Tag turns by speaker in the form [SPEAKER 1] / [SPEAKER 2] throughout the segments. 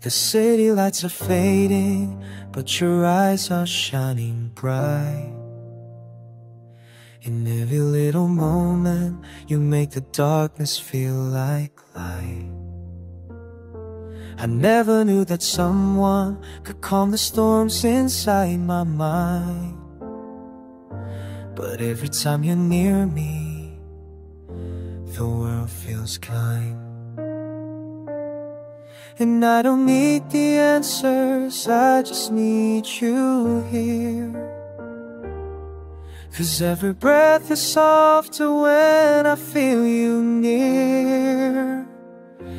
[SPEAKER 1] The city lights are fading, but your eyes are shining bright. In every little moment, you make the darkness feel like light. I never knew that someone could calm the storms inside my mind. But every time you're near me, the world feels kind. And I don't need the answers, I just need you here. 'Cause every breath is softer when I feel you near.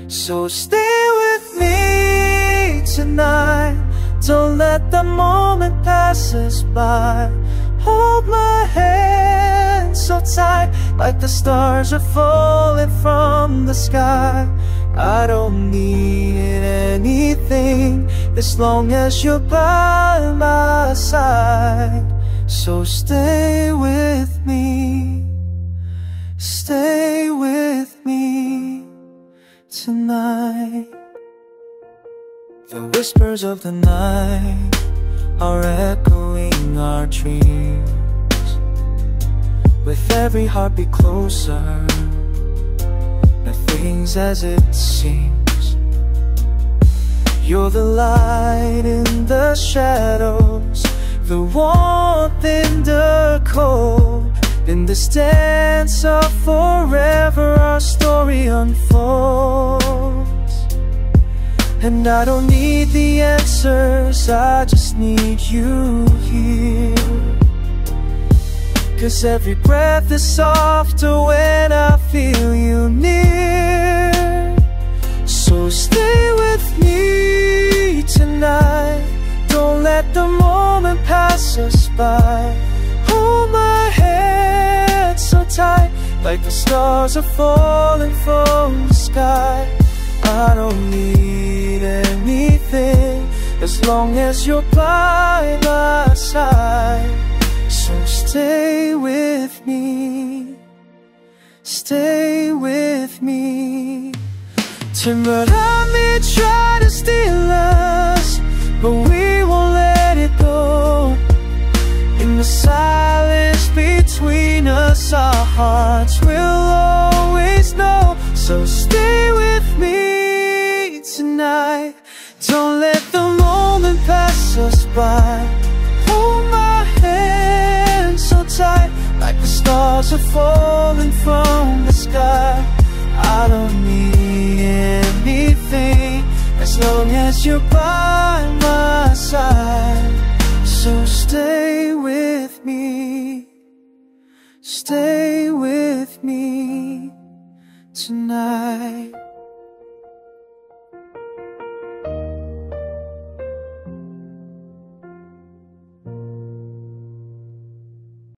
[SPEAKER 1] So stay with me tonight, don't let the moment pass us by. Hold my hand so tight, like the stars are falling from the sky. I don't need anything as long as you're by my side. So stay with me, stay with me tonight. The whispers of the night are echoing our dreams. With every heartbeat closer, nothing's as it seems. You're the light in the shadows, the warmth in the cold. In this dance of forever, our story unfolds. And I don't need the answers, I just need you here. 'Cause every breath is softer when I feel you near. So stay with me tonight, don't let the moment pass us by. Hold my hand so tight, like the stars are falling from the sky. I don't need anything as long as you're by my side. So stay with me, stay with me. Tomorrow may try to steal us, but we won't let it go. In the silence between us, our hearts will always know. So stay with me tonight, don't let the moment pass us by. Hold my hand so tight, like the stars are falling from the sky. I don't need anything as long as you're by my side. So stay with me, stay with me tonight.